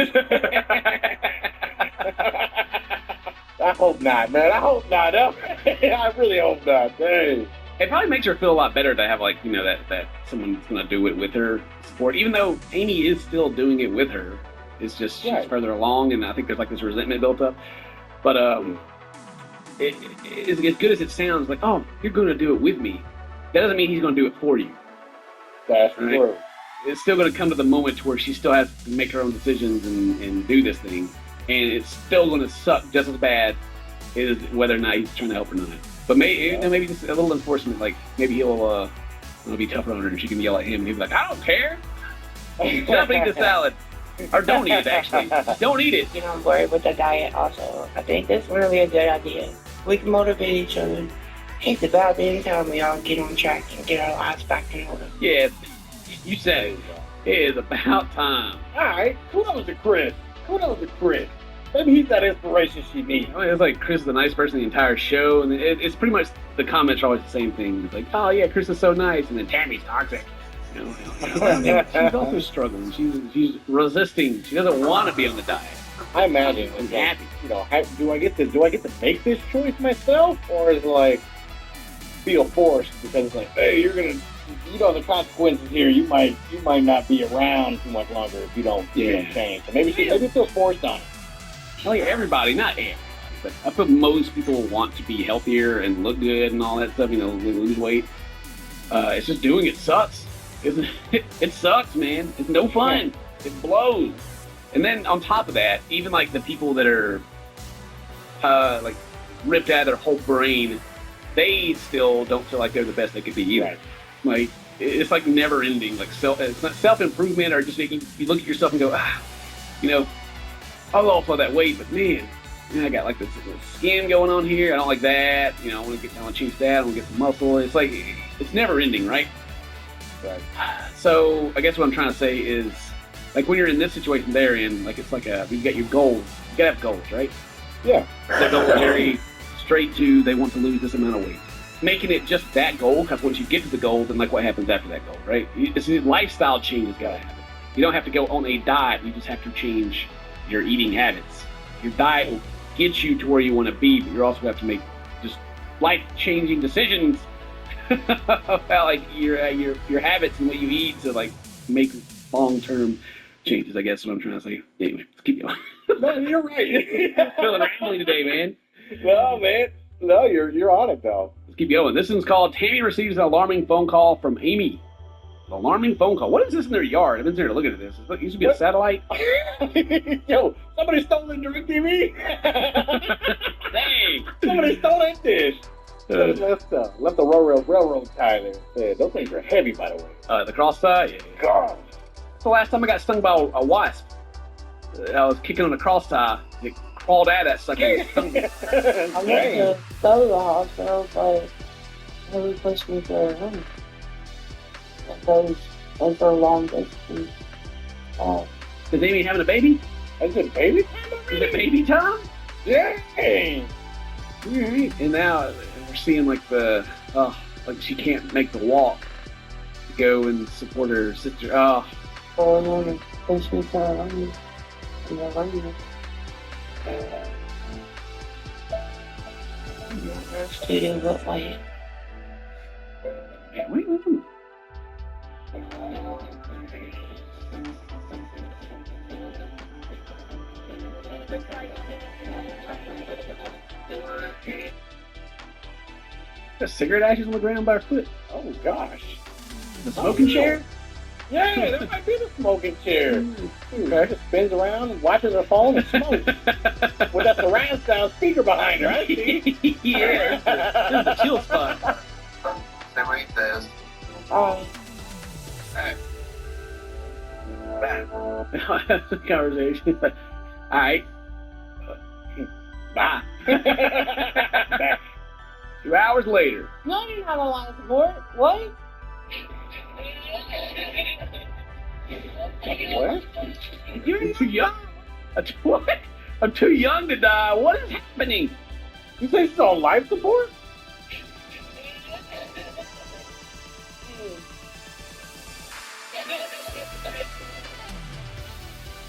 I hope not, man. I hope not. I really hope not. Dang. It probably makes her feel a lot better to have, like, you know, that someone's gonna do it with her support. Even though Amy is still doing it with her, it's just she's further along, and I think there's like this resentment built up. But it's as good as it sounds. Like, oh, you're gonna do it with me. That doesn't mean he's gonna do it for you. That's true. It's still gonna come to the moment where she still has to make her own decisions and do this thing, and it's still gonna suck just as bad as whether or not he's trying to help or not. But maybe just a little enforcement, like maybe he'll be tougher on her and she can yell at him and he'll be like, I don't care. Stop eating the salad. Or don't eat it, actually. Don't eat it. You know, I'm worried with the diet also. I think that's really a good idea. We can motivate each other. It's about the time we all get on track and get our lives back in order. Yeah, you said it. It is about time. All right, kudos to Chris. Maybe he's that inspiration she needs. I mean, it's like Chris is the nice person the entire show, and it's pretty much the comments are always the same thing. It's like, oh yeah, Chris is so nice, and then Tammy's toxic. You know, she's also struggling. She's resisting. She doesn't want to be on the diet. I imagine. I'm happy. You know, do I get to make this choice myself, or is it like feel forced because it's like, hey, you're gonna, you know, the consequences here. You might not be around too much longer if you don't change. So maybe it feels forced on it. Well, yeah, everybody, not everybody, but I feel most people want to be healthier and look good and all that stuff, you know, lose weight. It's just doing it sucks. It sucks, man. It's no fun. It blows. And then on top of that, even like the people that are like ripped out of their whole brain, they still don't feel like they're the best they could be either. Right. Like, it's like never ending. Like it's not self-improvement or just making you look at yourself and go, you know, I'll also that weight, but man, I got like this skin going on here. I don't like that. You know, I want to change that. I want to get some muscle. It's like, it's never ending, right? Right. So I guess what I'm trying to say is, like when you're in this situation they're in, like it's like you got your goals. You gotta have goals, right? Yeah. The goal is very straight to they want to lose this amount of weight. Making it just that goal, because once you get to the goal, then like what happens after that goal, right? It's a lifestyle change has got to happen. You don't have to go on a diet. You just have to change your eating habits. Your diet will get you to where you want to be, but you also have to make just life-changing decisions about like your habits and what you eat to like make long-term changes. I guess is what I'm trying to say. Anyway, let's keep going. No, you're right. Feeling rambling today, man. No, man. No, you're on it though. Let's keep going. This one's called Tammy receives an alarming phone call from Amy. An alarming phone call. What is this in their yard? I've been there looking at this. It used to be a satellite. Yo, somebody stole the DirecTV. Dang. Somebody stole that dish. Left the railroad tie there. Those things are heavy, by the way. The cross tie? Yeah. God. So last time I got stung by a wasp, I was kicking on a cross tie. It crawled out of that sucker and stung me. I went to go to the hospital, but they pushed me to a room. Those are long distance. Is Amy having a baby? Is it baby time already? Is it baby time? Yeah. Alright. And now we're seeing like like she can't make the walk to go and support her sister. Oh. Oh, I want to push me to a room. And they're running. That's too, but like. Yeah, wait. There's cigarette ashes on the ground by her foot. Oh gosh. The smoking chair? Yeah, there might be the smoking chair. She just spins around and watches her phone and smokes. With that surround sound speaker behind her, I see. Yeah, this is the chill spot. Say what he says. Conversation. Alright. Bye. 2 hours later. No, you're not on life support. What? What? You're too young. What? I'm too young to die. What is happening? You say she's on life support?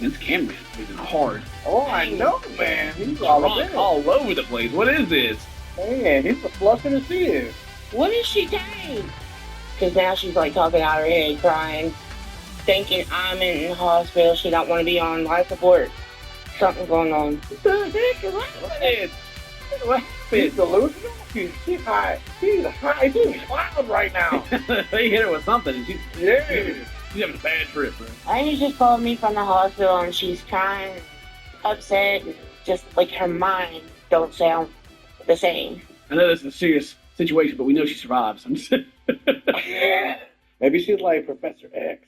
This camera's moving hard. Oh, I know, man. He's all over the place. What is this? Man, he's the flushing as she is. What is she saying? Because now she's like talking out her head, crying, thinking I'm in the hospital. She don't want to be on life support. Something going on. What the heck is that? What happened? She's delusional. She's high. She's high. She's wild right now. They hit her with something. And she's having a bad trip, bro. Amy just called me from the hospital and she's crying, upset, just like her mind don't sound the same. I know this is a serious situation, but we know she survives. I'm just Maybe she's like Professor X.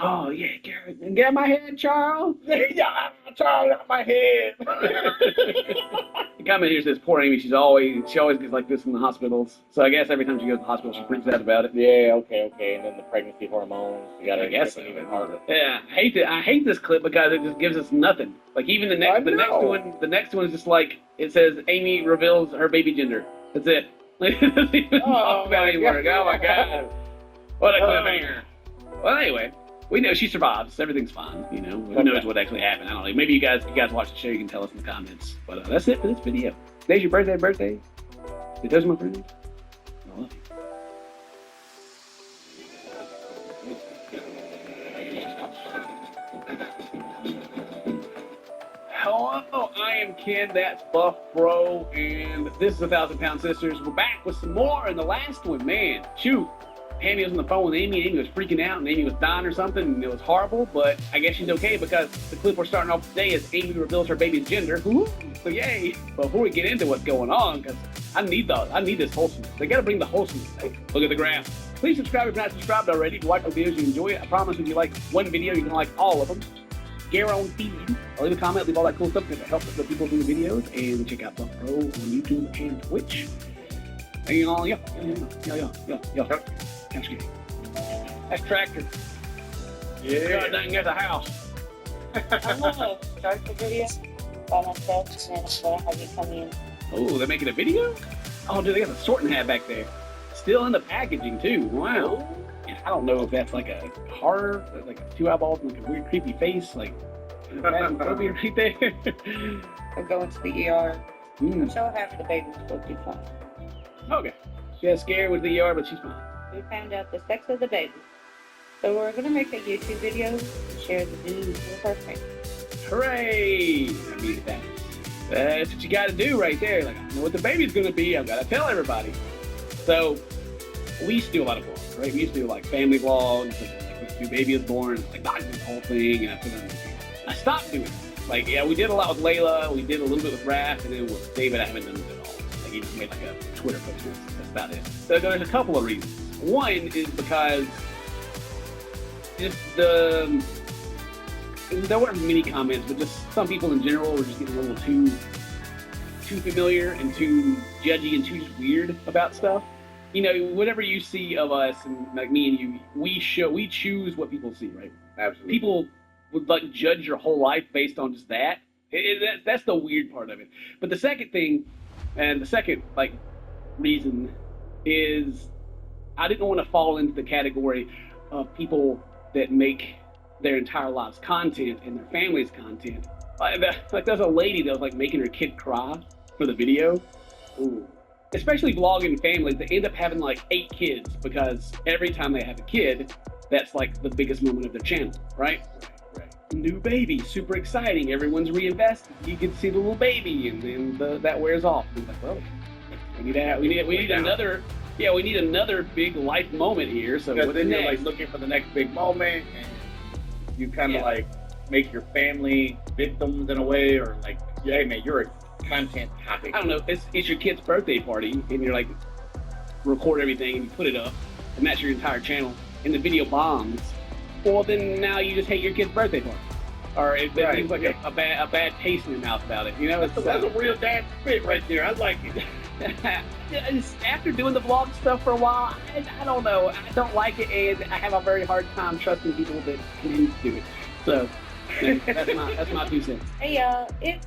Oh, yeah, Garrett. Get out my head, Charles. Yeah, Charles, out my head. The comment here says, poor Amy, she always gets like this in the hospitals. So I guess every time she goes to the hospital, she freaks out about it. Yeah, okay. And then the pregnancy hormones, you gotta guess make it even harder. Yeah, I hate this clip because it just gives us nothing. Like even the next one is just like, it says Amy reveals her baby gender. That's it. Oh my God. What a cliffhanger. Well, anyway. We know she survives. Everything's fine. You know, who knows what actually happened? I don't know. Maybe you guys watch the show. You can tell us in the comments. But that's it for this video. Today's your birthday. Those are my friends. I love you. Hello, I am Ken. That's Buff Bro, and this is 1,000 Pound Sisters. We're back with some more. And the last one, man, shoot. Amy was on the phone with Amy, and Amy was freaking out, and Amy was dying or something, and it was horrible, but I guess she's okay because the clip we're starting off today is Amy reveals her baby's gender. Ooh, so yay! But before we get into what's going on, because I need this wholesomeness. They gotta bring the wholesomeness. Look at the graph. Please subscribe if you're not subscribed already. If you watch the videos, you enjoy it. I promise if you like one video, you can like all of them. Guaranteed. I'll leave a comment, leave all that cool stuff because it helps the people do the videos, and check out Buff Pro on YouTube and Twitch. And you know, yeah. That's Tractor. Yeah. God dang, there's a house. I'm gonna start the video by myself and then I'm gonna have you come in. Oh, they're making a video? Oh, dude, they got the sorting hat back there. Still in the packaging, too. Wow. And I don't know if that's like a horror, like 2 eyeballs and like a weird, creepy face. Like, phobia right there. I'm going to the ER. Mm. I'm so happy the baby's supposed to be fine. Okay. She got scared with the ER, but she's fine. We found out the sex of the baby. So we're going to make a YouTube video and share the news with her family. Hooray! I mean, that's what you got to do right there. Like, I know what the baby's going to be. I've got to tell everybody. So, we used to do a lot of vlogs, right? We used to do like family vlogs, like when the baby was born, like not the whole thing. And I stopped doing it. Like, yeah, we did a lot with Layla. We did a little bit with Raph, and then with David, I haven't done it at all. Like, he just made like a Twitter post. That's about it. So there's a couple of reasons. One is because just there weren't many comments, but just some people in general were just getting a little too familiar and too judgy and too weird about stuff. You know, whatever you see of us, and like me and you, we choose what people see, right? Absolutely. People would like judge your whole life based on just that. That's the weird part of it. But the second thing, and the second like reason is I didn't want to fall into the category of people that make their entire lives content and their family's content. Like there's a lady that was like making her kid cry for the video. Ooh. especially vlogging families, they end up having like 8 kids because every time they have a kid, that's like the biggest moment of their channel, right? New baby, super exciting. Everyone's reinvested. You can see the little baby, and then that wears off. And it's like, well, we need another. Yeah, we need another big life moment here. So Because what's then you're next? like looking for the next big moment, and you kind of like make your family victims in a way, or like, hey man, you're a content topic. I don't know. It's your kid's birthday party, and you're like record everything and you put it up, and that's your entire channel. And the video bombs. Well, then now you just hate your kid's birthday party, or it seems like a bad taste in your mouth about it. You know, that's a real dad spit right there. I like it. After doing the vlog stuff for a while, I don't know. I don't like it, and I have a very hard time trusting people that continue to do it. So that's my 2 cents. Hey y'all, it's